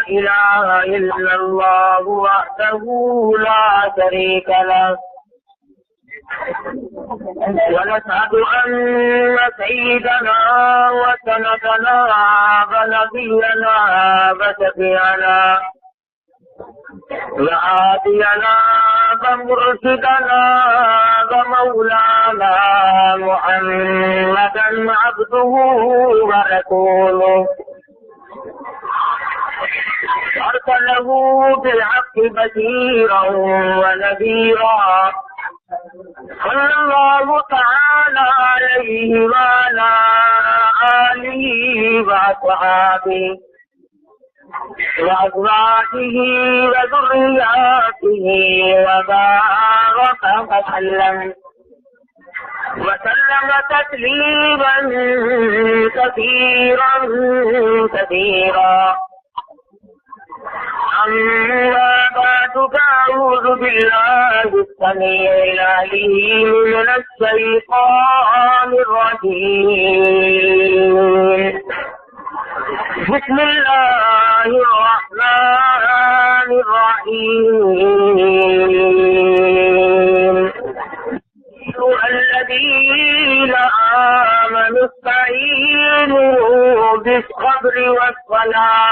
إله إلا الله وحده لا شريك له ونشهد أن سيدنا وسندنا ونبينا وشفيعنا وهادينا ومرشدنا ومولانا محمدا عبده ورسوله أرسله بالحق بشيرا ونذيرا صلى الله تعالى عليه وعلى آله وأصحابه وأزواجه وذرياته وبارك وسلم تسليما كثيرا كثيرا. أما بعد فأعوذ بالله السميع العليم من الشيطان الرجيم. بسم الله الرحمن الرحيم. الذين آمنوا استعينوا بالصبر والصلاة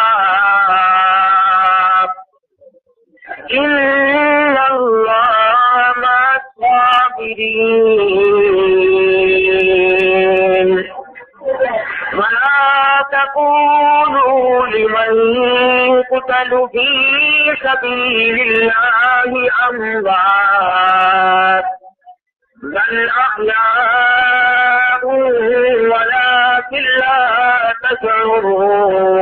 إن الله مع الصابرين. ولا تقولوا لمن يقتل في سبيل الله أموات بل أحياء ولكن لا تشعرون.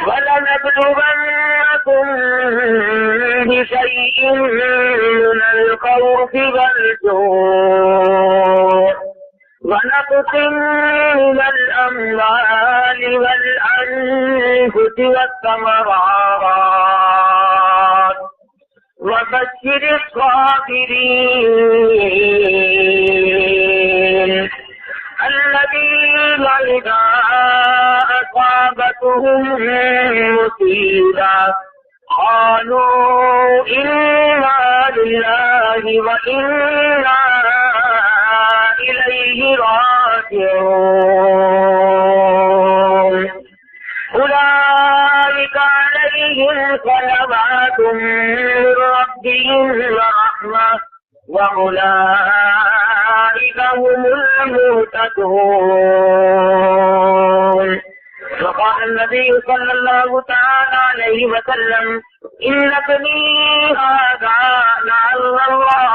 ولنبلونكم بشيء من الخوف والجوع ونقص من الأموال والأنفس والثمرات وبشر الصابرين الذين إذا أصابتهم مصيبة قالوا إنا لله وإنا إليه راجعون. أولئك عليهم صلوات من ربهم ورحمة وأولئك هم المهتدون. وقال النبي صلى الله تعالى عليه وسلم إن ابني هذا لعل الله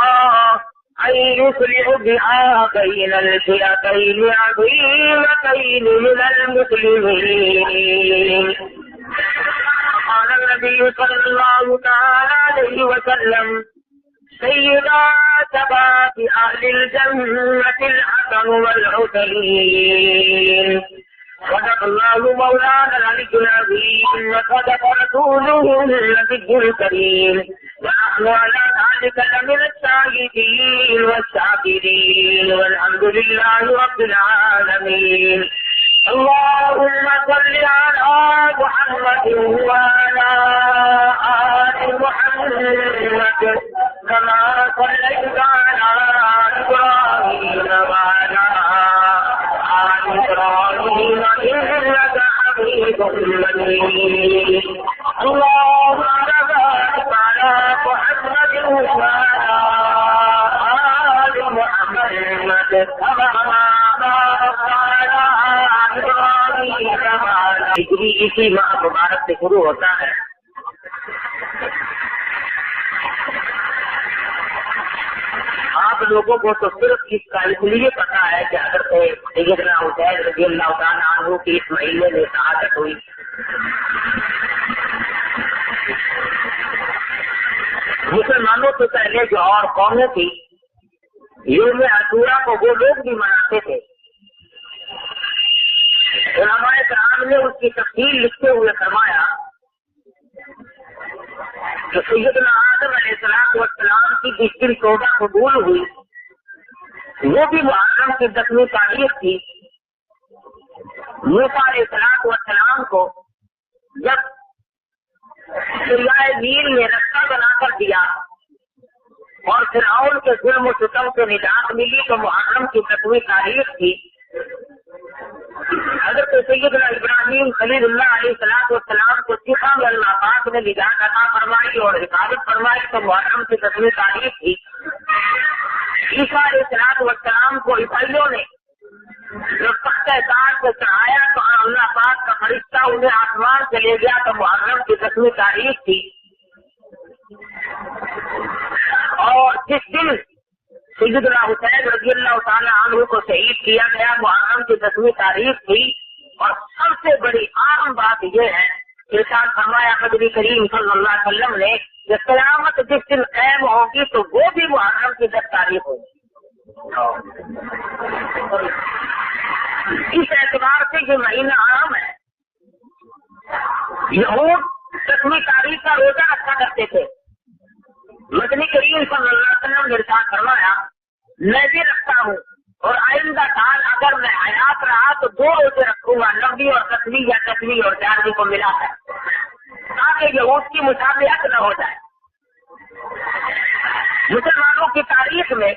أن يصلح بها بين الفئتين عظيمتين من المسلمين. قال النبي صلى الله تعالى عليه وسلم سيدا شباب أهل الجنة الحسن والحسين. صدق الله مولانا العلي العظيم وصدق رسوله النبي الكريم ونحن على ذلك لمن الشاهدين والشاكرين والحمد لله رب العالمين. اللهم صل على محمد وعلى آل محمد كما صليت على إبراهيم وعلى آل إبراهيم إنك حميد مجيد. اللهم بارك على محمد وعلى آل محمد كما باركت على إبراهيم وعلى ہجری اسی ماہ مبارک سے شروع ہوتا ہے. آپ لوگوں کو تو صرف اس کا اس لیے پتا ہے کہ حضرت سیدنا حسین رضی اللہ تعالیٰ عنہ کی اس مہینے میں شہادت ہوئی. مسلمانوں سے پہلے جو اور قومیں تھی یوم عاشورہ کو وہ لوگ بھی مناتے تھے. علماء کرام نے اس کی تفصیل لکھتے ہوئے فرمایا کہ سیدنا آدم علیہ السلام کی جس دن توبہ قبول ہوئی وہ بھی محرم کی 10ویں تاریخ تھی. موسیٰ علیہ السلام کو جب دریائے نیل میں رستہ بنا کر دیا اور فرعون کے ظلم و ستم سے نجات ملی تو محرم کی 10ویں تاریخ تھی. حضرت سیدنا ابراہیم خلیل اللہ علیہ السلام کو سکھا میں اللہ پاک نے نجات عطا فرمائی اور حفاظت فرمائی تو محرم کی 10ویں تاریخ تھی. عیسیٰ علیہ السلام کو عیسائیوں نے جو تختہ تاج کو چڑھایا تو اللہ پاک کا فرشتہ انہیں آسمان سے لے گیا تو محرم کی 10ویں تاریخ تھی. اور جس دن سیدنا حسین رضی اللہ تعالیٰ عنہ کو شہید کیا گیا محرم کی 10ویں تاریخ تھی. اور سب سے بڑی اہم بات یہ ہے کہ ارشاد فرمایا نبی کریم صلی اللہ علیہ وسلم نے کہ قیامت جس دن قائم ہوگی تو وہ بھی محرم کی 10 تاریخ ہوگی. اس اعتبار سے یہ مہینہ عام ہے. یہود 10ویں تاریخ کا روزہ رکھا کرتے تھے. مدنی کریم صلی اللہ علیہ وسلم نے ارشاد فرمایا میں بھی رکھتا ہوں اور آئندہ سال اگر میں حیات رہا تو 2 روزے رکھوں گا 9ویں اور 10ویں یا 10ویں اور 11ویں کو ملا ہے تاکہ یہود کی مشابہت نہ ہو جائے. مسلمانوں کی تاریخ میں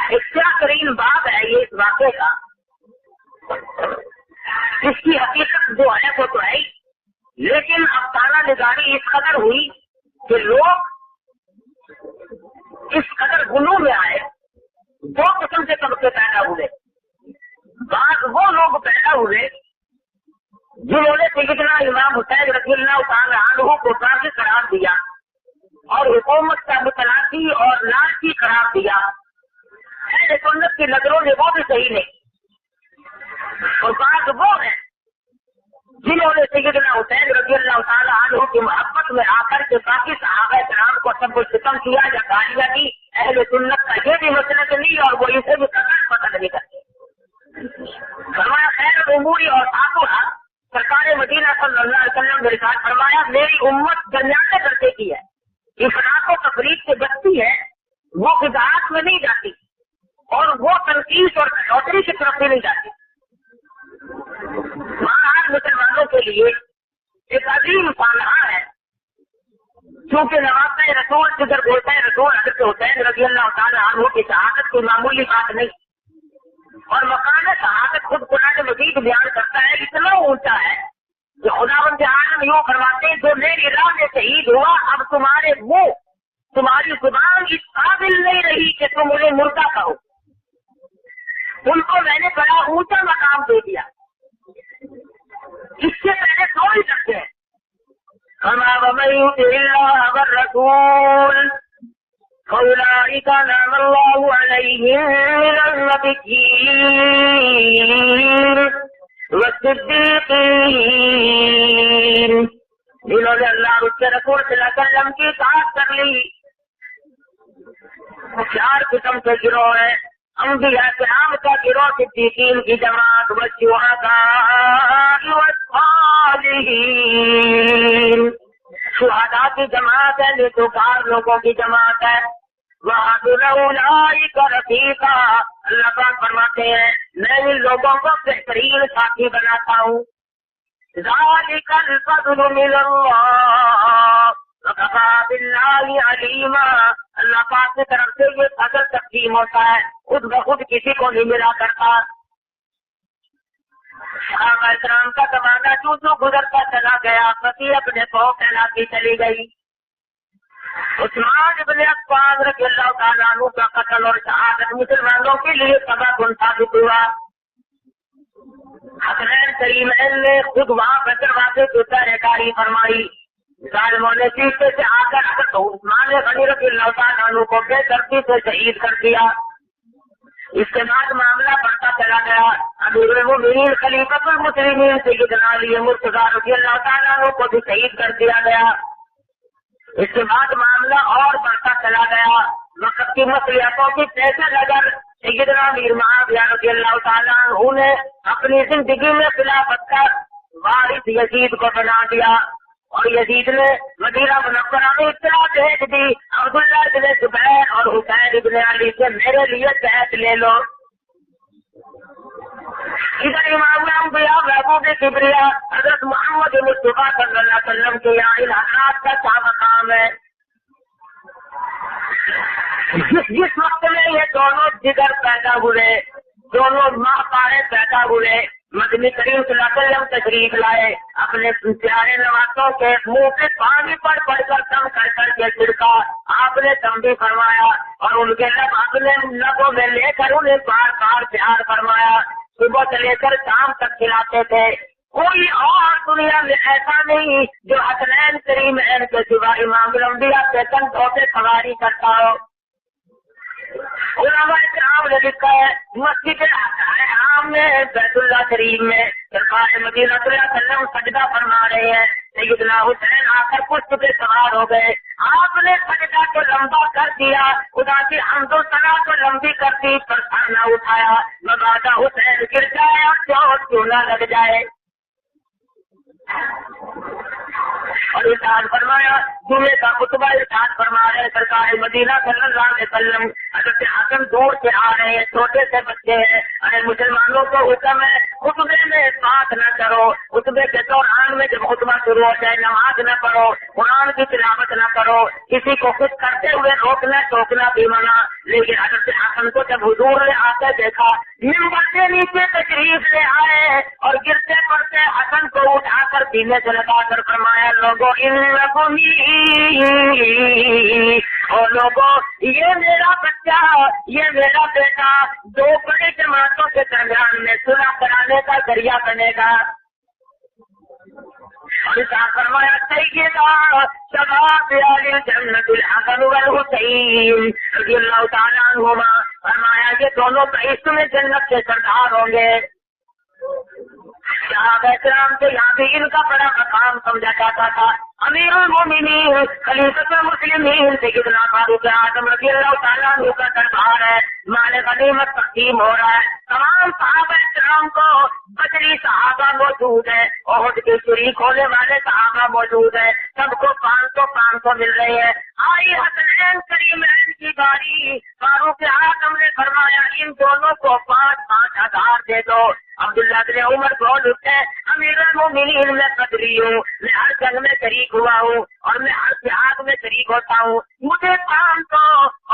ایک کیا ترین باب ہے یہ اس واقعے کا. اس کی حقیقت جو ہے وہ تو ہے لیکن اب تالا نگاری اس قدر ہوئی کہ لوگ اس قدر غلو میں آئے. 2 قسم کے طبقے پیدا ہوئے. بعض وہ لوگ پیدا ہوئے جنہوں نے سیدنا امام حسین رضی اللہ تعالیٰ عنہ کو کافی قرار دیا اور حکومت کا متلاشی اور لالچی قرار دیا. اہل سنت کی نظروں میں وہ بھی صحیح نہیں. اور بعض وہ ہیں جنہوں نے سیدنا حسین رضی اللہ تعالیٰ عنہ کی محبت میں آ کر کے باقی صحابہ کرام کو سب کچھ ختم کیا یا گالیاں دی. اہل سنت کا یہ بھی مسلک نہیں اور وہ اسے بھی پسند نہیں کرتے. فرمایا خیر الامور اور آخرہ سرکار مدینہ صلی اللہ علیہ وسلم نے ارشاد فرمایا میری امت درمیانے درجے کی ہے. افراط و تفریق سے بچتی ہے وہ بدعات میں نہیں جاتی اور وہ تنقید اور چوتری کی طرف بھی نہیں جاتی. وہاں مسلمانوں کے لیے ایک عظیم سانحہ ہے کیونکہ نوازہ رسول جدھر بولتا ہے رسول حضرت حسین رضی اللہ تعالیٰ عنہ کی شہادت کوئی معمولی بات نہیں. اور مقام شہادت خود قرآن مجید بیان کرتا ہے اتنا اونچا ہے کہ خداوند عالم یوں فرماتے ہیں جو میری راہ میں شہید ہوا اب تمہارے منہ تمہاری زبان اس قابل نہیں رہی کہ تم انہیں مردہ کہو. ان کو میں نے بڑا اونچا مقام دے دیا. اس سے پہلے 2 ہی لگتے ہیں وَمَا وَمَن يُطِعِ اللَّهَ وَالرَّسُولَ فَأُولَٰئِكَ أَنْعَمَ اللَّهُ عَلَيْهِم مِّنَ النَّبِيِّينَ وَالصِّدِّيقِينَ. جنہوں نے اللہ اور اس کے رسول صلی اللہ علیہ وسلم کی اطاعت کر لی. 4 قسم کے گروہ ہیں. انبیاء کرام کا گروہ صدیقین کی جماعت والشہداء والصالحین. شہداء کی جماعت ہے نیکوکار لوگوں کی جماعت ہے. وَحَسُنَ أُولَٰئِكَ رَفِیقًا. اللہ پاک فرماتے ہیں میں ان لوگوں کو بہترین ساتھی بناتا ہوں. ذَلِكَ الْفَضْلُ مِنَ اللَّهِ وَكَفَىٰ بِاللَّهِ عَلِيمًا. اللہ پاک کی طرف سے یہ فضل تقسیم ہوتا ہے خود بخود کسی کو نہیں ملا کرتا. صحابہ کرام کا زمانہ جو گزرتا چلا گیا پتی اپنے پاؤں پھیلاتی چلی گئی. عثمان ابن عفان رضی اللہ تعالیٰ عنہ کا قتل اور شہادت مسلمانوں کے لیے سبب ثابت ہوا. حسنین کریمین نے خود وہاں پر دروازے کی پہرےداری فرمائی. ظالموں نے پیچھے سے آ کر عثمان غنی رضی اللہ تعالیٰ عنہ کو بے دردی سے شہید کر دیا. اس کے بعد معاملہ بڑھتا چلا گیا. امیر المومنین خلیفۃ المسلمین سیدنا علی مرتضیٰ رضی اللہ تعالیٰ عنہ کو بھی شہید کر دیا گیا. اس کے بعد معاملہ اور بڑھتا چلا گیا. وقت کی مصلحتوں کی پیش نظر سیدنا امیر معاویہ رضی اللہ تعالیٰ عنہ نے اپنی زندگی میں خلافت کا وارث یزید کو بنا دیا اور یزید نے مدینہ منورہ میں اطلاع بھیج دی عبداللہ بن زبیر اور حسین ابن علی سے میرے لیے بیعت لے لو. ادھر امام الانبیاء محبوب کبریا حضرت محمد مصطفیٰ صلی اللہ علیہ وسلم کے یہاں ان حضرات کا کیا مقام ہے؟ جس وقت میں یہ دونوں جگر پیدا ہوئے، دونوں ماں پارے پیدا ہوئے، مدنی کریم صلی اللہ علیہ وسلم تشریف لائے، اپنے پیارے نوازوں کے منہ پہ پانی پڑ پڑ کر دم کر کر کے چھڑکا، آپ نے دم بھی فرمایا اور ان کے لب اپنے لبوں میں لے کر انہیں بار بار پیار فرمایا، صبح سے لے کر شام تک کھلاتے تھے۔ کوئی اور دنیا میں ایسا نہیں جو حسنین کریمین کے سوا امام الانبیاء کے کندھوں پہ سواری کرتا ہو۔ علماء کرام نے لکھا ہے مسجد حرام میں بیت اللہ شریف میں سرکار مدینہ صلی اللہ علیہ وسلم سجدہ فرما رہے ہیں، سیدنا حسین آ کر پشت پہ سوار ہو گئے، آپ نے سجدہ کو لمبا کر دیا، خدا کی حمد و ثنا کو لمبی کر دی، پر سر نہ اٹھایا، مبادا حسین گر جائے اور چوٹ کیوں نہ لگ جائے۔ اور ارشاد فرمایا جمعے کا خطبہ ارشاد فرما رہے ہیں سرکار مدینہ صلی اللہ علیہ وسلم، حضرت حسن دور سے آ رہے ہیں، چھوٹے سے بچے ہیں، ارے مسلمانوں کو حکم ہے خطبے میں بات نہ کرو، خطبے کے دوران میں جب خطبہ شروع ہو جائے نماز نہ پڑھو، قرآن کی تلاوت نہ کرو، کسی کو خود کرتے ہوئے روکنا ٹوکنا بھی منع۔ لیکن حضرت حسن کو جب حضور نے آ کر دیکھا، منبر کے نیچے تشریف لے آئے اور گرتے پڑتے حسن کو اٹھا کر سینے سے لگا کر فرمایا لوگوں اور لوگوں یہ میرا بچہ، یہ میرا بیٹا دو بڑی جماعتوں کے درمیان میں صلح کرانے کا ذریعہ بنے گا۔ اور فرمایا سیدنا شباب اہل الجنت الحسن والحسین رضی اللہ تعالیٰ عنہما، فرمایا یہ دونوں بہشت میں جنت کے سردار ہوں گے۔ صحابہ کرام کے یہاں بھی ان کا بڑا مقام سمجھا جاتا تھا۔ امیر المومنین خلیفۃ المسلمین سیدنا فاروق اعظم رضی اللہ تعالیٰ عنہ کا دربار ہے، مال غنیمت تقسیم ہو رہا ہے، تمام صحابہ کرام کو بدری صحابہ موجود ہے، احد کے شریک ہونے والے صحابہ موجود ہے، سب کو 500 مل رہے ہیں۔ آئی حسنین کریمین کی باری، فاروق اعظم نے فرمایا ان دونوں کو 5,000 5,000 دے دو۔ عبداللہ بن عمر بول اٹھے امیر المومنین میں بدری ہوں، میں ہر جنگ میں شریک ہوا ہوں اور میں ہر جہاد میں شریک ہوتا ہوں، مجھے 500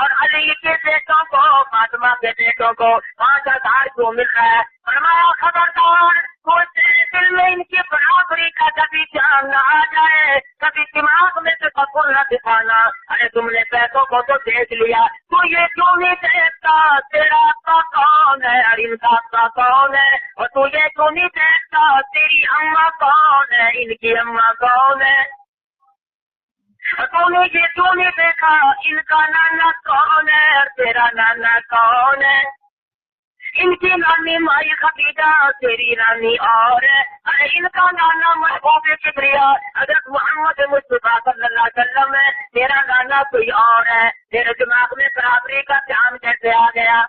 اور علی کے بیٹوں کو فاطمہ کے بیٹوں کو 5,000 کیوں مل رہا ہے؟ فرمایا خبردار کوئی تیرے دل میں ان کی برابری کا کبھی جان نہ آ جائے، کبھی دماغ میں تفکر نہ دکھانا، ارے تم نے پیسوں کو تو دیکھ لیا، تو یہ کیوں نہیں دیکھتا تیرا آقا کون ہے اور ان کا آقا کون ہے، اور تو یہ کیوں نہیں دیکھتا تیری اماں کون ہے ان کی اماں کون ہے، اور تو نے یہ کیوں نہیں دیکھا ان کا نانا کون ہے اور تیرا نانا کون ہے، ان کی نانی مائی خدیجہ تیری نانی اور ہے، ارے ان کا نانا محبوب کبریا حضرت محمد مصطفیٰ صلی اللہ علیہ وسلم ہے، تیرا نانا کوئی اور ہے، تیرے دماغ میں برابری کا دھیان کیسے آ گیا؟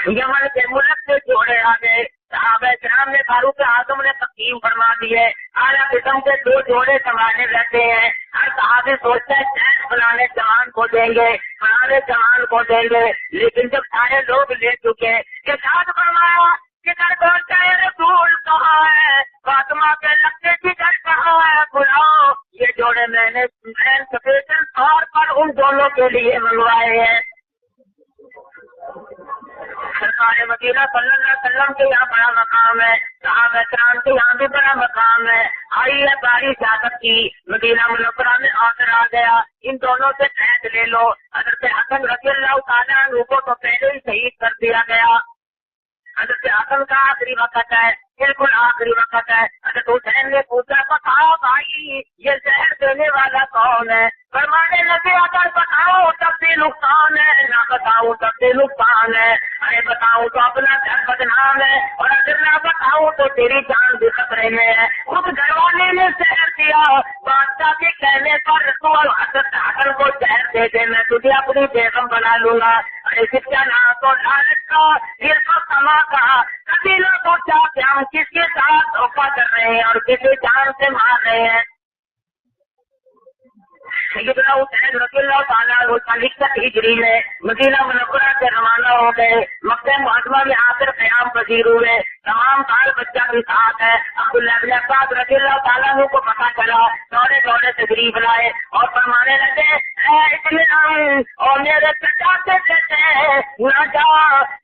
یمن کے ملک سے جوڑے آ گئے، صحابہ کرام نے فاروق اعظم نے تقسیم فرما دی ہے، اعلیٰ قسم کے 2 جوڑے سنبھالے رہتے ہیں، ہر صحابی سوچتا ہے ٹیکس فلانے جوان کو دیں گے فلانے جوان کو دیں گے، لیکن جب سارے لوگ لے چکے کہ ساتھ فرمایا کدھر پہنچا ہے رسول کہاں ہے، فاطمہ کے لگتے جگر کہاں ہے، بلاؤ یہ جوڑے میں نے اسپیشل طور پر ان دونوں کے لیے منگوائے ہیں۔ سرکار مدینہ صلی اللہ علیہ وسلم کے یہاں بڑا مقام ہے، صحابہ کرام کے یہاں بھی بڑا مقام ہے۔ آئی ہے باری سیاست کی، مدینہ منورہ میں آخر آ گیا، ان دونوں سے قید لے لو۔ حضرت حسن رضی اللہ تعالیٰ عنہ کو تو پہلے ہی شہید کر دیا گیا، حضرت حسن کا آخری وقت ہے، بالکل آخری وقت ہے۔ حضرت حسین نے پوچھا بتاؤ بھائی یہ زہر دینے والا کون ہے؟ فرمانے لگے اگر بتاؤ تب بھی نقصان ہے، نہ بتاؤ تب بھی نقصان ہے، ارے بتاؤ تو اپنا گھر بدنام ہے اور اگر نہ بتاؤ تو تیری جان بھی خطرے میں ہے۔ خود گھر والے نے زہر دیا، بادشاہ کے کہنے پر رسول حضرت حسن کو زہر دے دے میں تجھے اپنی بیگم بنا لوں گا۔ ارے کیا نہ تو لالچ کا یہ تو سما کا، کبھی نہ سوچا کہ ہم کس کے ساتھ دھوکہ کر رہے ہیں اور کسی جان سے مار رہے ہیں۔ سیدنا حسین رضی اللہ تعالیٰ عنہ 61 ہجری میں مدینہ منورہ سے روانہ ہو گئے. مکہ معظمہ میں آ کر قیام پذیر ہوئے. تمام بال بچہ بھی ساتھ ہے. عبداللہ بن عباس رضی اللہ تعالیٰ عنہ کو پتا چلا, دوڑے دوڑے تشریف لائے اور فرمانے لگے اطمینان اور میرے چچا سے کہتے نہ جا,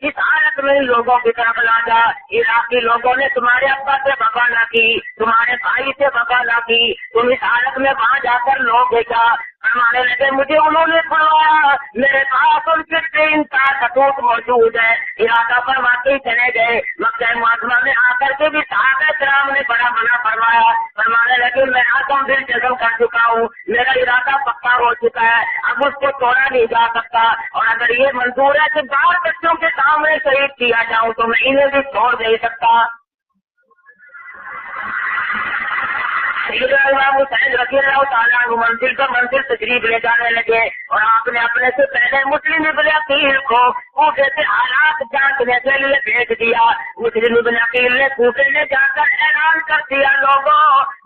اس حالت میں لوگوں کی طرف لا جا. عراقی لوگوں نے تمہارے ابا سے بغا نہ کی, تمہارے بھائی سے بغا نہ کی, تم اس حالت میں وہاں جا کر لوگ دیکھا. فرمانے لگے مجھے انہوں نے فرمایا میرے پاس ان کے 3 خطوط موجود ہے. ارادہ پر واقعی چلے گئے. مکہ معظمہ میں آ کر کے بھی صحابہ کرام نے بڑا منع فرمایا. فرمانے لگے میں آدم دل جزم کر چکا ہوں, میرا ارادہ پکا ہو چکا ہے, اب اس کو توڑا نہیں جا سکتا. اور اگر یہ منظور ہے کہ 12 بچوں کے سامنے شہید کیا جاؤں تو میں انہیں بھی چھوڑ نہیں سکتا. سیدنا امام حسین رضی اللہ تعالیٰ عنہ منزل پر منزل تشریف لے جانے لگے اور آپ نے اپنے سے پہلے مسلم ابن عقیل کو کوفے سے حالات جانچنے کے لیے بھیج دیا. مسلم ابن عقیل نے کوفے میں جا کر اعلان کر دیا لوگوں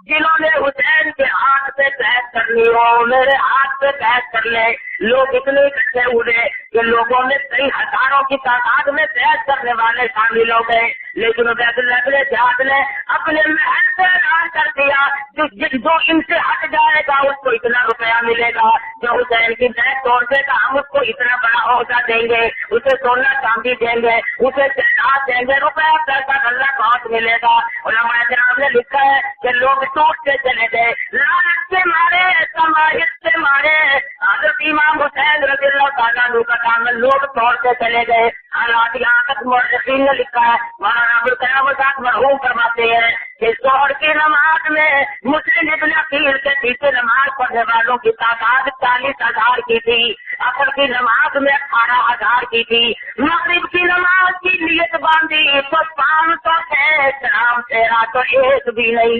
جنہوں نے حسین کے ہاتھ سے بحث کرنی ہو میرے ہاتھ سے بحث کر لے. لوگ اتنے اکٹھے ہوئے کہ لوگوں میں کئی ہزاروں کی تعداد میں بحث کرنے والے شامل ہو گئے. لیکن عبید اللہ بن زیاد نے اپنے محل سے اعلان کر دیا جو ان سے ہٹ جائے گا اس کو اتنا روپیہ ملے گا, جو حسین کی بیعت توڑ دے گا ہم اس کو اتنا بڑا عہدہ دیں گے, اسے سونا چاندی دیں گے, اسے جائیداد دیں گے, روپیہ پیسہ اللہ بہت ملے گا. علماء کرام نے لکھا ہے کہ لوگ ٹوٹتے چلے گئے, لالچ سے مارے, سماجت سے مارے. حضرت امام حسین رضی اللہ تعالیٰ عنہ کا دامن لوگ توڑتے چلے گئے. حالات یہاں تک مورخین نے لکھا ہے, مولانا ابوالقیام آزاد مرحوم فرماتے ہیں کہ ظہر کی نماز میں مسلم ابن عقیل کے پیچھے نماز پڑھنے والوں کی تعداد 40,000 کی تھی, عصر کی نماز میں 18,000 کی تھی, مغرب کی نماز کی نیت باندھی تو 500 تھے, شام تیرا تو ایک بھی نہیں.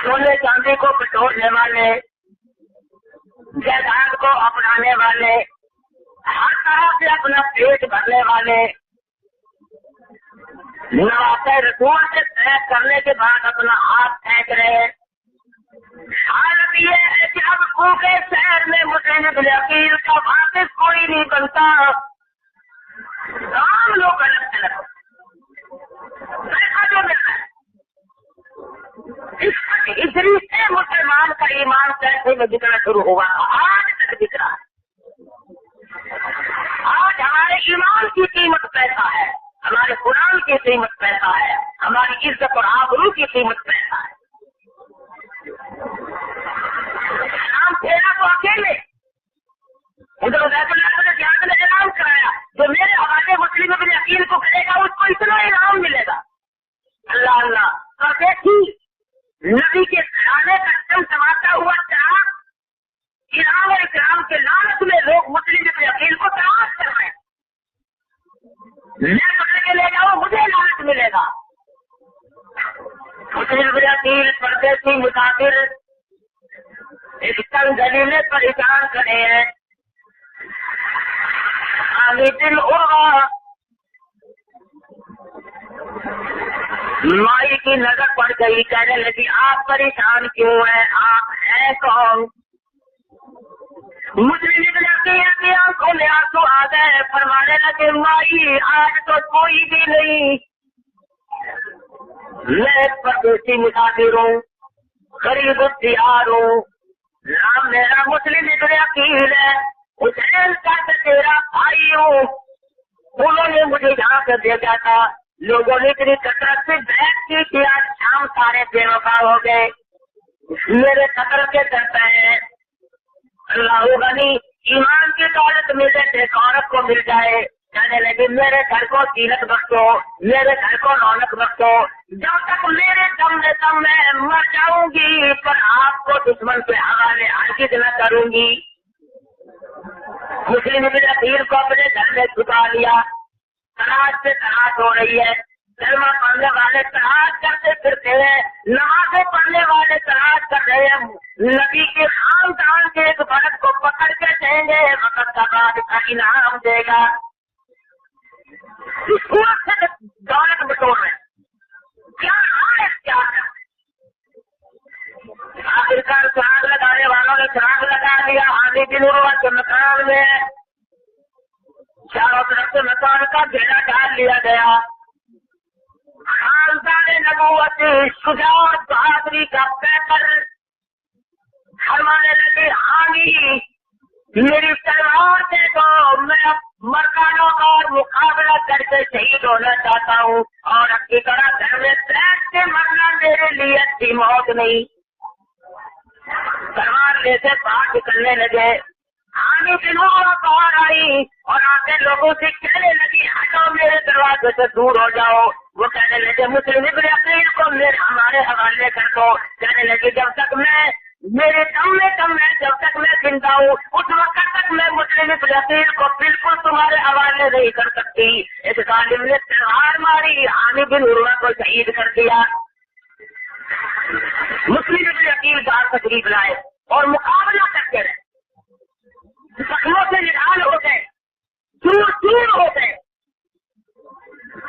سونے چاندی کو بٹورنے والے, جائیداد کو اپنانے والے, ہر طرح سے اپنا پیٹ بھرنے والے, نواز رسول سے طے کرنے کے بعد اپنا ہاتھ پھینک رہے. حالت یہ ہے کہ اب کوفے شہر میں مسلم ابن عقیل کا واپس کوئی نہیں بنتا. تمام لوگ الگ الگ پیسہ جو مل رہا ہے اس سے مسلمان کا ایمان کیسے میں بکنا شروع ہوا, آج تک بک رہا ہے. آج ہمارے ایمان کی قیمت پیسہ ہے, ہمارے قرآن کی قیمت پیسہ ہے, ہماری عزت اور آبرو کی قیمت پیسہ ہے. ہم تیرا تو اکیلے ادھر عبید اللہ بن زیاد نے اعلان کرایا جو میرے حوالے مسلم ابن عقیل کو کرے گا اس کو اتنا انعام ملے گا. اللہ اللہ اور دیکھی نبی کے کھانے کا دم سماتا ہوا چراغ انعام اور اکرام کے لالچ میں لوگ مسلم ابن عقیل کو تلاش کر رہے ہیں. میں پکڑ کے لے جاؤں مجھے لالچ ملے گا. مسلم ابن عقیل پردیسی مسافر ایک تنگ گلی میں پریشان کھڑے ہیں. دل ہوگا مائی کی نظر پڑ گئی, کہنے لگی آپ پریشان کیوں ہیں, آپ ہیں کون؟ مسلم ابن عقیل کی آنکھوں میں آنسو آ گئے. فرمانے لگے مائی آج تو کوئی بھی نہیں, میں پردیسی مسافر ہوں, غریب اختیار ہوں, نام میرا مسلم ابن عقیل ہے, حسین کا تیرا بھائی ہوں. انہوں نے مجھے یہاں سے بھیجا تھا. لوگوں نے اتنی کثرت سے بیٹھ کی کہ آج شام سارے بے وفا ہو گئے. میرے قدر کے کرتا ہے اللہ غنی ایمان کی دولت ملے ایک عورت کو مل جائے. کہنے لگے میرے گھر کو زینت بخشو, میرے گھر کو رونق بخشو. جب تک میرے دم میں دم میں مر جاؤں گی پر آپ کو دشمن کے حوالے ہرگز نہ کروں گی. مسلم ابن عقیل کو اپنے گھر میں چھپا لیا. تلاش سے تلاش ہو رہی ہے. کلمہ پڑھنے والے تلاش کرتے پھرتے ہیں, نمازیں پڑھنے والے تلاش کر رہے ہیں. نبی کے خاندان کے ایک فرد کو پکڑ کے دیں گے, وقت کا بعد کا انعام دے گا. اس وقت سے دولت بٹور رہے کیا ہے, کیا ہے آخرکار چراغ لگانے والوں نے چراغ لگا دیا، آندھی کی ضرورت کے مکان میں چاروں طرف سے مکان کا گھیرا ڈال لیا گیا۔ خاندان نبوت شجاعت بہادری کا پیکر فرمانے لگے آنی میری تلوار دے دو، میں مردانوں کا مقابلہ کر کے شہید ہونا چاہتا ہوں، اور اپنی طرح گھر میں بیٹھ کے مرنا میرے لیے اچھی موت نہیں۔ تلوار لے سے باہر نکلنے لگے، آنی دنوں باہر آئی اور آگے لوگوں سے کہنے لگی ہٹو میرے دروازے سے دور ہو جاؤ۔ وہ کہنے لگے مسلم ابن عقیل کو ہمارے حوالے کر دو۔ کہنے لگی جب تک میں میرے دم میں جب تک میں زندہ ہوں اس وقت تک میں مسلم ابن عقیل کو بالکل تمہارے حوالے نہیں کر سکتی۔ ایک ظالم نے تلوار ماری، عامر بن عروہ کو شہید کر دیا۔ مسلم ابن عقیل باہر تشریف لائے اور مقابلہ کرتے رہے، زخموں سے نڈال ہو گئے، چور چور ہو گئے،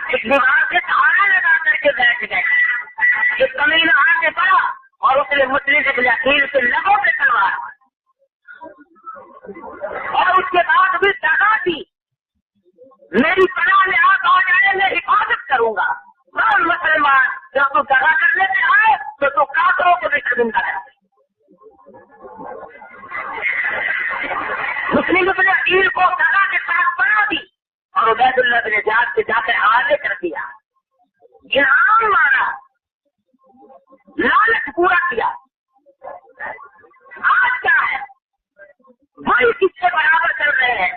ایک دیوار سے سہارا لگا کر کے بیٹھ گئے۔ ایک کمینہ آگے بڑھا اور اس نے مسلم ابن عقیل کے لبوں پہ تلوار اور اس کے بعد بھی دغا دی، میری پناہ میں آگ آ جائے میں حفاظت کروں گا۔ اور مسلمان جب تو دغا کرنے پہ آئے تو کافروں کو بھی شرمندہ کرتے۔ مسلم ابن عقیل کو دغا کے ساتھ پناہ دی اور عبید اللہ بن زیاد سے جا کر حوالے کر دیا، انعام مارا، لالچ پورا کیا۔ آج کیا ہے وہی کس سے برابر کر رہے ہیں،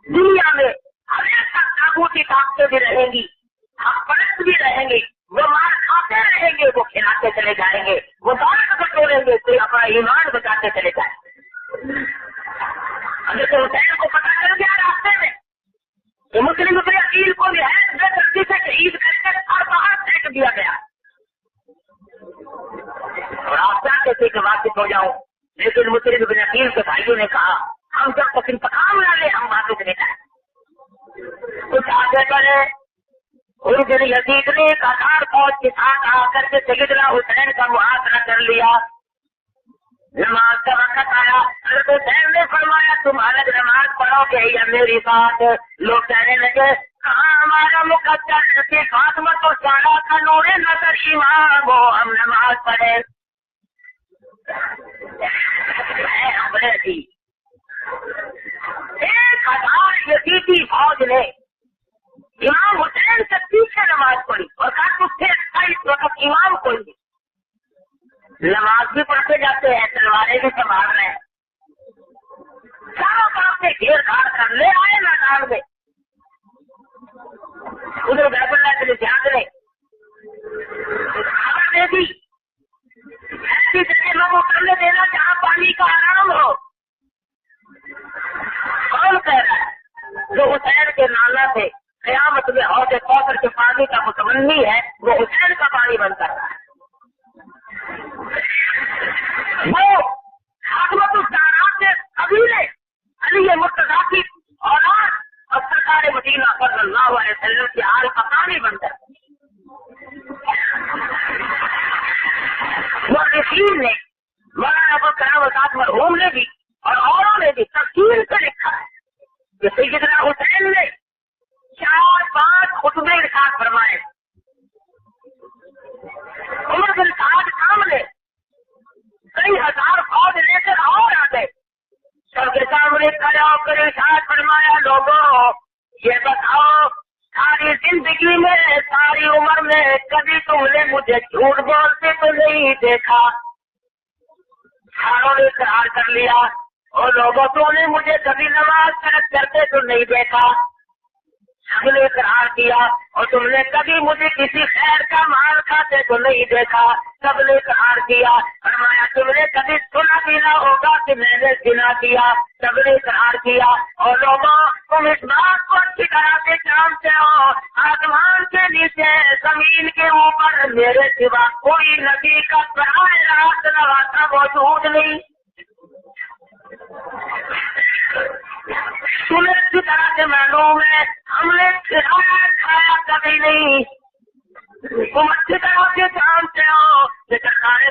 دنیا میں ہمیشہ تاغوتی طاقتیں بھی رہیں گی، حق پرست بھی رہیں گے، وہ مار کھاتے رہیں گے، وہ کھلاتے چلے جائیں گے، وہ دولت بٹوریں گے، کوئی اپنا ایمان بچاتے چلے جائیں گے۔ حضرت حسین کو پتہ چل گیا راستے میں کہ مسلم ابن عقیل کو نہایت بے دردی سے شہید کر کے اور باہر پھینک دیا گیا۔ اور آپ چاہتے تھے کہ واپس ہو جاؤ، لیکن مسلم ابن عقیل کے بھائیوں نے کہا ہم جب تک انتقام نہ لیں ہم واپس نہیں جائیں۔ کچھ آگے بڑھے، عرض یزید نے قطار فوج کے ساتھ آ کر کے سیدنا حسین کا محاصرہ کر لیا۔ نماز کا وقت آیا، حضرت حسین نے فرمایا تم الگ نماز پڑھو گے یا میری بات؟ لوگ کہنے لگے کہاں ہمارا مقدس فاطمہ تو سارا کا نور نظر امام ہو، ہم نماز پڑھے۔ ہمیں تھی 1000 یزیدی فوج نے امام حسین سے پیچھے نماز پڑھی اور کہا تم سے اچھا اس وقت امام کوئی نہیں۔ نماز بھی پڑھتے جاتے ہیں، تلواریں بھی سنبھال رہے ہیں، چاروں طرف سے گھیر گھاڑ کر لے آئے میدان میں۔ ادھر بیت اللہ کے زیاد نے خبر دے دی ایسی جگہ میں وہ کرنے دینا جہاں پانی کا آرام ہو۔ کون کہہ رہا ہے؟ جو حسین کے نانا تھے، قیامت میں حوض کوثر کے پانی کا متمنی ہے، وہ حسین کا پانی بند کر رہا ہے۔ وہ حکمت الزہرا کے قبیلے علی مرتضیٰ کی اولاد اور سرکار مدینہ صلی اللہ علیہ وسلم کے حال کا پانی بن کر مورخین نے، مولانا ابوالکلام آزاد مرحوم نے بھی اور اوروں نے بھی تفصیل سے لکھا ہے کہ سیدنا حسین نے 4-5 خطبے ارشاد فرمائے۔ عمر بن سعد سامنے کئی ہزار فوج لے کر اور آ گئے، سب کے سامنے کھڑے ہو کر ارشاد فرمایا لوگوں یہ بتاؤ ساری زندگی میں ساری عمر میں کبھی تم نے مجھے جھوٹ بولتے تو نہیں دیکھا؟ ساروں نے اقرار کر لیا، اور لوگوں تم نے مجھے کبھی نماز ترک کرتے تو نہیں دیکھا؟ سب نے اقرار کیا، اور تم نے کبھی مجھے کسی خیر کا مال کھاتے تو نہیں دیکھا؟ سب نے اقرار کیا۔ فرمایا تم نے کبھی سنا بھی نہ ہوگا کہ میں نے زنا کیا؟ سب نے اقرار کیا۔ اور لوگوں تم اس بات کو اچھی طرح سے جانتے ہو آسمان کے نیچے زمین کے اوپر میرے سوا کوئی نبی کا براہ راست نواسا موجود نہیں۔ تمہیں اچھی طرح سے معلوم ہے ہم نے کھایا کبھی نہیں۔ تم اچھی طرح سے جانتے ہو کہ سرکار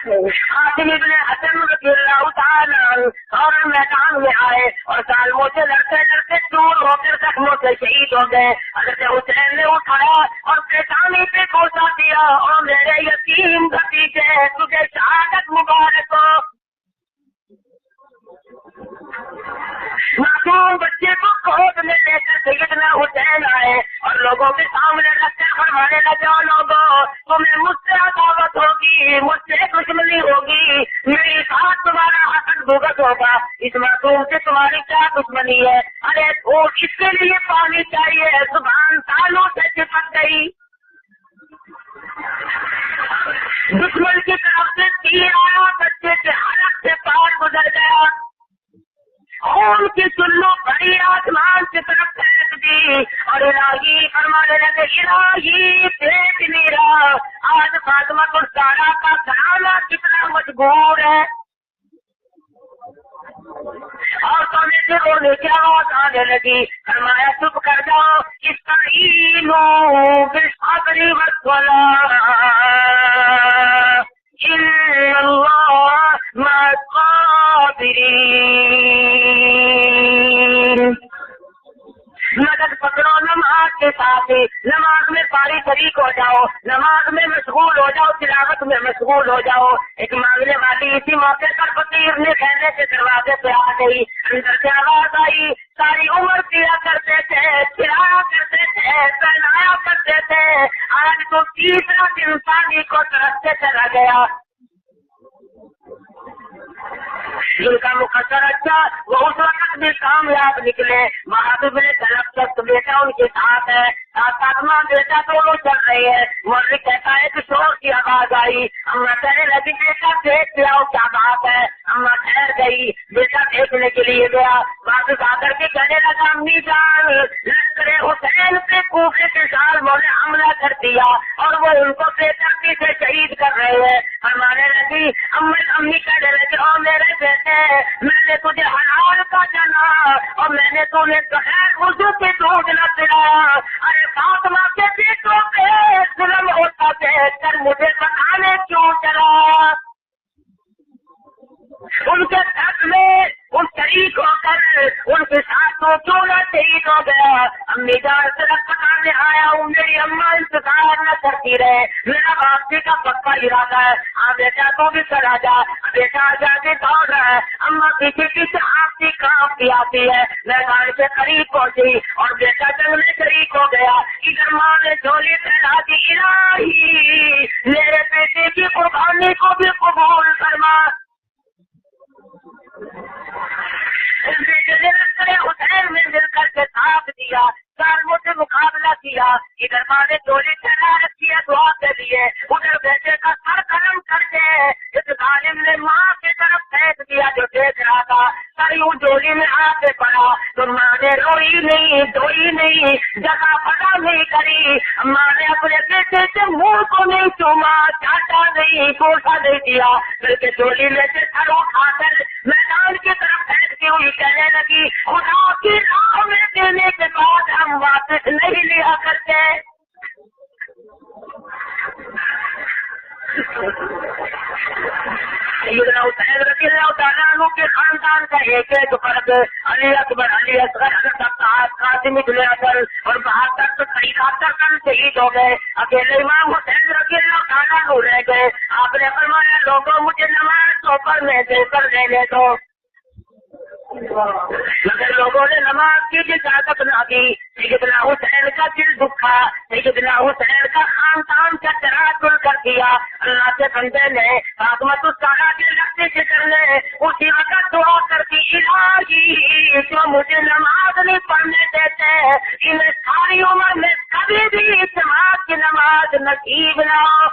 حاتم ابن حسن رضی اللہ تعالیٰ اور میدان میں آئے اور ظالموں سے لڑتے لڑتے دور ہو کر زخموں سے شہید ہو گئے. حضرت حسین نے اٹھایا اور پیشانی پہ کوسا دیا اور میرے یتیم بھتیجے تجھے شہادت مبارک ہو. معصوم بچے کو گود میں لے کر سیدنا حسین آئے اور لوگوں کے سامنے رکھ کر فرمانے لگا لوگوں تمہیں مجھ سے عداوت ہوگی, مجھ سے دشمنی ہوگی, میری ساتھ تمہارا حسد بغض ہوگا, اس معصوم سے تمہاری کیا دشمنی ہے؟ ارے وہ اس کے لیے پانی چاہیے, زبان تالوں سے چپک گئی. دشمن کی طرف سے تیر آیا, بچے کے حلق سے پار گزر گیا, خون کی چلو بڑی آسمان کی طرف پھینک دی اور الہی فرمانے لگے الہی دیکھ نہیں رہا آج فاطمہ الزہرا کا گھرانا کتنا مجبور ہے. اور سونے سے رونے کی آواز آنے لگی. فرمایا چپ کر جاؤ, استعینوا بالصبر والصلاۃ ان اللہ مع الصابرین. مدد پکڑو نماز کے ساتھ, نماز میں پاری شریک ہو جاؤ, نماز میں مشغول ہو جاؤ, تلاوت میں مشغول ہو جاؤ. ایک مانگنے والی اسی موقع پر فقیر نے کہنے کے دروازے پہ آ گئی. اندر سے آواز آئی, ساری عمر کیا کرتے تھے, کھلایا کرتے تھے, پہنایا کرتے تھے, آج تو تیسرا دن پانی کو ترستے چلا گیا. جن کا مقدر اچھا وہ اس وقت بھی کامیاب نکلے. وہاں نے طلب تک بیٹا ان کے ساتھ ہے, ساتھ ماں بیٹا دونوں چل رہے ہیں. مولوی کہتا ہے کہ شور کی آواز آئی, اما کہنے لگی بیٹا دیکھ جاؤ کیا بات ہے. اما ٹھہر گئی, بیٹا دیکھنے کے لیے گیا. واپس آ کر کے کہنے لگا امی جان لشکر حسین پہ کوفے کے ظالموں نے حملہ کر دیا اور وہ ان کو بے دردی سے شہید کر رہے ہیں. فرمانے لگی امی کہنے لگی او میرے بیٹے میں نے تجھے حلال کا جانا اور میں نے تمہیں بغیر وضو کے دودھ نہ پلایا. ارے فاطمہ کے بیٹوں پہ ظلم ہوتا دیکھ کر مجھے بتانے کیوں چلا؟ ان کے ساتھ میں ان شریک ہو کر ان کے ساتھ وہ کیوں نہ شہید ہو گیا؟ امی جان صرف بتانے آیا ہوں, میری اماں انتظار نہ کرتی رہے, میرا واپسی کا پکا ارادہ ہے. ہاں بیٹا تو بھی کر آ جا. بیٹا آ کے دوڑ رہا ہے, اماں پیچھے پیچھے آتی کانپتی آتی ہے. میدان سے قریب پہنچی اور بیٹا جنگ میں شریک ہو گیا. ادھر ماں نے جھولی پھیلا دی, الہی میرے بیٹے کی قربانی کو بھی قبول فرما. حسین میں مل کر کے ساتھ دیا, ظالموں سے مقابلہ کیا. ادھر ماں نے چولی پھیلا رکھی ہے دعا کے لیے, ادھر بیٹے کا سر قلم کر کے اس ظالم نے ماں کی طرف پھینک دیا جو دیکھ رہا تھا. سر یوں چولی میں آ کے پڑا تو ماں نے روئی نہیں, دھوئی نہیں, جگہ پتا نہیں کری. ماں نے اپنے بیٹے سے منہ کو نہیں چوما, چاٹا نہیں, کوسا نہیں دیا, بلکہ چولی میں سے سر اٹھا کر میدان کی طرف پھینکتی ہوئی کہنے لگی خدا کی راہ میں دینے کے بعد ہم واپس نہیں لیا کرتے. سیدنا حسین رضی اللہ تعالیٰ عنہ کے خاندان کا ایک ایک فرد علی اکبر, علی اصغر, حضرت عباس, قاسم ابن اصغر اور 72 کل شہید ہو گئے. اکیلے امام حسین رضی اللہ تعالیٰ عنہ رہ گئے. آپ نے فرمایا لوگوں مجھے نماز سوپر میں دے کر لینے دو, مگر لوگوں نے نماز کی اجازت نہ دی. سیدنا حسین کا دل دکھا, سیدنا حسین کا خاندان کا چراغ گل کر دیا. اللہ کے بندے نے فاطمہ الزہرا کے لگتے فکر نے اسی وقت دعا کر دی, الہی جو مجھے نماز نہیں پڑھنے دیتے انہیں ساری عمر میں کبھی بھی جماعت کی نماز نصیب نہ ہو.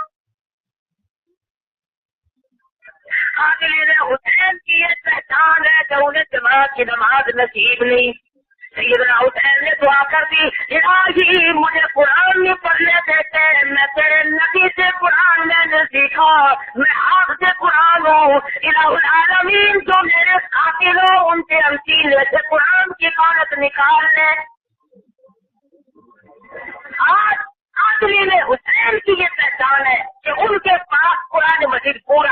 حسین کی یہ پہچان ہے کہ انہیں جماعت کی نماز نصیب نہیں. سیدنا حسین نے دعا کر دی, الہی مجھے قرآن نہیں پڑھنے دیتے, میں تیرے نبی سے قرآن میں نے سیکھا, میں آپ سے قرآن ہوں. الہ العالمین جو میرے قاتل ہو ان کے امثیلے سے قرآن کی قانت نکال لے. آج حسین کی یہ پہچان ہے کہ ان کے پاس قرآن مجید پورا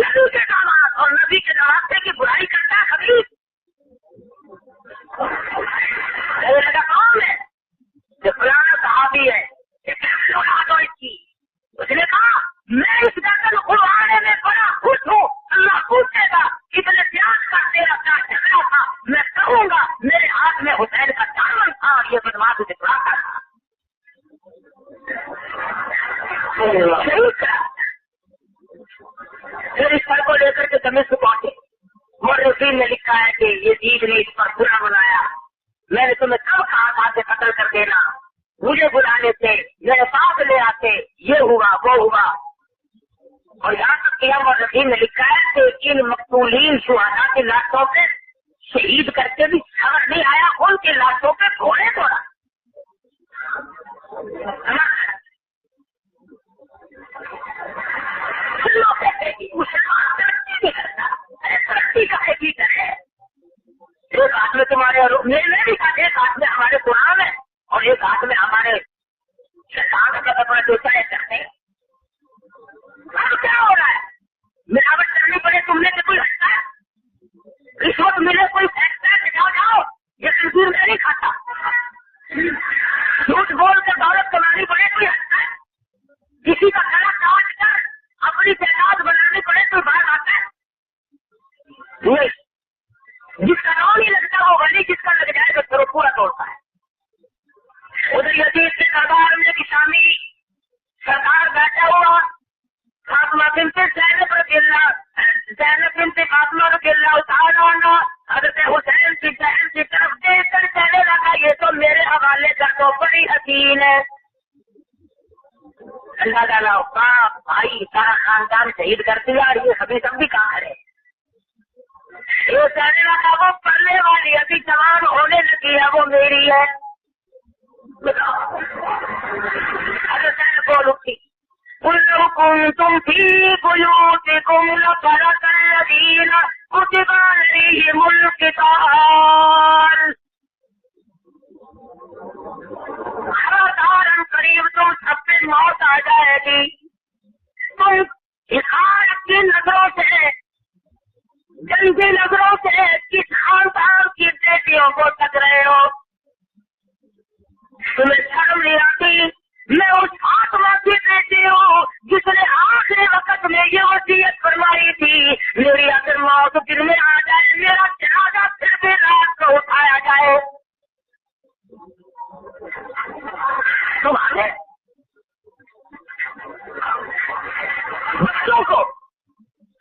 نبی کے داماد اور نبی کے نواسے کی برائی کرتا ہے خبیث. لگا کون ہے؟ جو فلانا صحابی ہے، دو اس کی. اس نے کہا میں اس دن قرآن میں بڑا خوش ہوں. اللہ پوچھے گا اتنے پیاس کا تیرا کیا جھگڑا تھا، میں کہوں گا میرے ہاتھ میں حسین کا دامن تھا اور یہ بدماش اسے چھڑاتا تھا. پھر اس پر کو لے کر کے دمشق پہنچے. مورخین نے لکھا ہے کہ یزید نے اس پر برا بنایا. میں نے تمہیں کب کہا تھا کہ قتل کر دینا، مجھے بلانے سے میرے پاس لے آتے، یہ ہوا وہ ہوا. اور یہاں تک کہ مورخین نے لکھا ہے کہ ان مقتولین شہداء کی لاشوں پہ شہید کر کے بھی خبر نہیں آیا، ان کی لاشوں پہ گھوڑے توڑا. لوگ کہتے ہیں کہ مسلمان ترقی نہیں کرتا. ترقی کا کی کرے. ایک ہاتھ میں تمہارے میں بھی کہا ایک ہاتھ میں ہمارے قرآن ہے اور ایک ہاتھ میں ہمارے شیطان کا کپڑا جو چاہے کرتے ہیں. اب کیا ہو رہا ہے؟ ملاوٹ کرنی پڑے تم نے کہ کوئی ہٹتا ہے، رشوت ملے کوئی پھینکتا ہے کہ جاؤ یہ خنزیر میں نہیں کھاتا. جھوٹ بول کر دولت کمانی پڑے کوئی ہٹتا ہے، کسی کا گلا کاٹ کر اپنی تعداد بنانی پڑے تو باہر آتا ہے. جس کا نام نہیں لگتا وہ ولی، جس کا لگ جائے تو پھر پورا توڑتا ہے. ادھر یزید کے دربار میں شامی سردار بیٹھا ہوا فاطمہ بنت زینب رضی اللہ تعالیٰ عنہ حضرت حسین کی بہن کی طرف دیکھ کر کہنے لگا یہ تو میرے حوالے کر دو، بڑی حسین ہے. اللہ تعالیٰ باپ بھائی سارا خاندان شہید کر دیا اور یہ ابھی سب بھی کہاں ہے. یہ کہنے لگا وہ پڑھنے والی ابھی جوان ہونے لگی ہے وہ میری ہے. حضرت بول اٹھی تم فی بیوتکم لبرک الذین کتب علیہم القتال. خبردار قریب تم سب پہ موت آ جائے گی. تم اخار کی نظروں سے جنگی نظروں سے کس خاندان کی بیٹیوں کو تک رہے ہو؟ تمہیں شرم نہیں آتی؟ میں اس فاطمہ کی بیٹی ہوں جس نے آخری وقت میں یہ وصیت فرمائی تھی میری اگر موت دن میں آ جائے میرا جنازہ پھر بھی رات کو اٹھایا جائے. تمہارے بچوں کو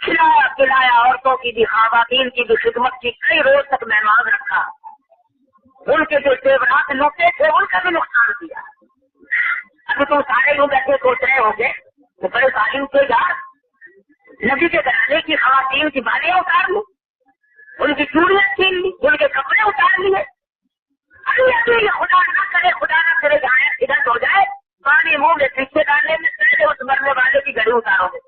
کھلایا پلایا، عورتوں کی بھی خواتین کی بھی خدمت کی، کئی روز تک مہمان رکھا. ان کے جو زیورات لوٹے تھے ان کا بھی نقصان کیا. ابھی تم سارے لوگ ایسے سوچ رہے ہوں گے تو بڑے تعلیم کے یار نبی کے گھرانے کی خواتین کی بالیاں اتار لی، ان کی چوڑیاں چھین لی، ان کے کپڑے اتار لیے. ابھی خدا نہ کرے جائے ادھر ہو جائے پانی منہ میں پیچھے ڈالنے میں پہلے اس مرنے والے کی گھڑی اتارو گے.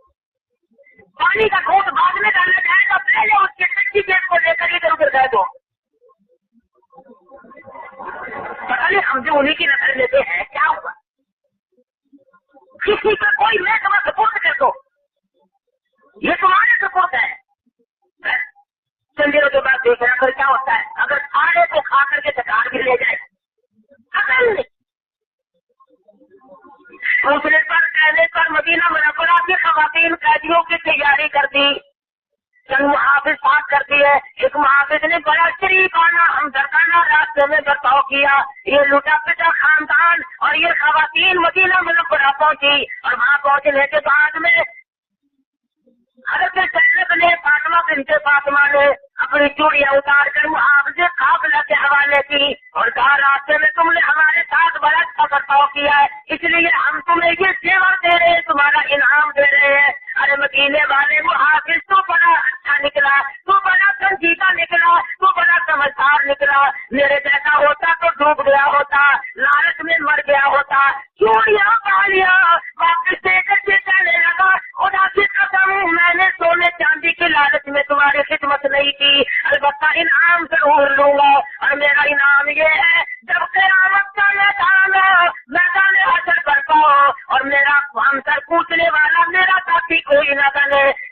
پانی کا گھونٹ بعد میں ڈالا جائے گا، پہلے اس کے سچی جیب کو لے کر ادھر ادھر گئے دو. پتا نہیں ہم جو انہیں کی نظر لیتے ہیں کیا ہوا. کسی کا کوئی میں تمہیں سپورٹ کر دو، یہ تمہارے سپورٹ ہے. چند دنوں کے بعد دیکھنا پھر کیا ہوتا ہے. اگر سارے کو کھا کر کے سکار بھی لے جائے اصل نہیں. دوسرے پر کہنے پر مدینہ منورہ کی خواتین قیدیوں کی تیاری کر دی. چند محافظ پاس کر دیے. ایک محافظ نے بڑا شریفانہ ہمدردانہ راستے میں برتاؤ کیا. یہ لوٹا پٹا خاندان اور یہ خواتین مدینہ منورہ پہنچی اور وہاں پہنچنے کے بعد میں حضرت زینب نے فاطمہ بنت فاطمہ نے اپنی چوڑیاں اتار کر محافظ قافلہ کے حوالے کی اور کہا راستے میں تم نے ہمارے ساتھ بڑا اچھا برتاؤ کیا ہے اس لیے ہم تمہیں یہ سیوا دے رہے ہیں، تمہارا انعام دے رہے ہیں. ارے مدینے والے محافظ تو بڑا اچھا نکلا، تو بڑا سنجیدہ نکلا، تو بڑا سمجھدار نکلا. میرے جیسا ہوتا تو ڈوب گیا ہوتا، لالچ میں مر گیا ہوتا. چوڑیاں بالیاں واپس دے کر کے کہنے لگا خدا کی قسم میں نے سونے چاندی کی لالچ میں تمہاری خدمت نہیں کی، البتہ انعام ضرور لوں گا. اور میرا انعام یہ ہے جب قیامت کا میدان حشر برپا ہو اور میرا ہم سر پوچھنے والا میرا ساتھی کوئی نہ بنے،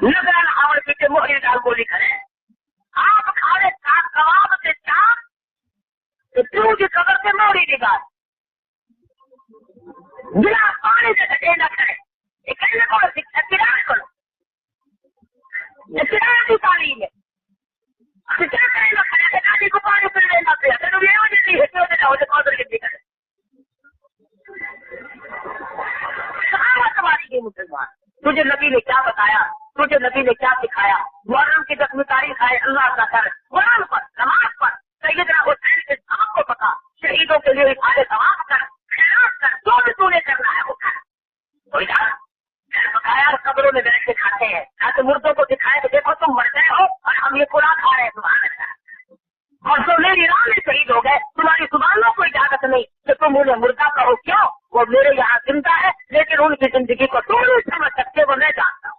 نظر آوڑ پیچھے موہری ڈال گولی کرے آپ کھاڑے چاک کباب سے چاک تو کیوں کی قبر سے موہری نکال گلاس پانی سے ڈھکے نہ کرے یہ کہنے کو اعتراض کرو اعتراض کی تعلیم ہے کیا کرے نہ کھڑے کہ نادی کو پانی پھر لینا پڑے تینوں یہ وجہ نہیں ہے کہ وہ دیتا ہو جو قدر کی کرے ہماری کی مسلمان تجھے نبی نے کیا بتایا تجھے نبی نے کیا سکھایا محرم کی 10ویں تاریخ ہے اللہ کا کر قرآن پر نماز پر سیدنا حسین کے سب کو پتا شہیدوں کے لیے اشارے ثواب کر خیرات کر جو بھی تو نے کرنا ہے وہ کر کوئی بتایا قبروں میں بیٹھ کے کھاتے ہیں تاکہ مردوں کو دکھائے کہ دیکھو تم مر گئے ہو اور ہم یہ قرآن کھا رہے ہیں سبحان اللہ اور جو میری راہ میں شہید ہو گئے تمہاری زبانوں کو اجازت نہیں کہ تم انہیں مردہ کہو کیوں وہ میرے یہاں زندہ ہے لیکن ان کی زندگی کو تم نہیں سمجھ سکتے وہ میں جانتا ہوں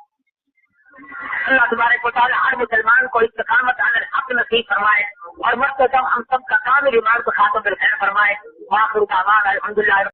اللہ تبارک و تعالی ہر مسلمان کو استقامت علی الحق نصیب فرمائے اور مرتبہ ہم سب کا کامل ایمان کو خاتم بالخیر فرمائے وآخر دعوانا الحمدللہ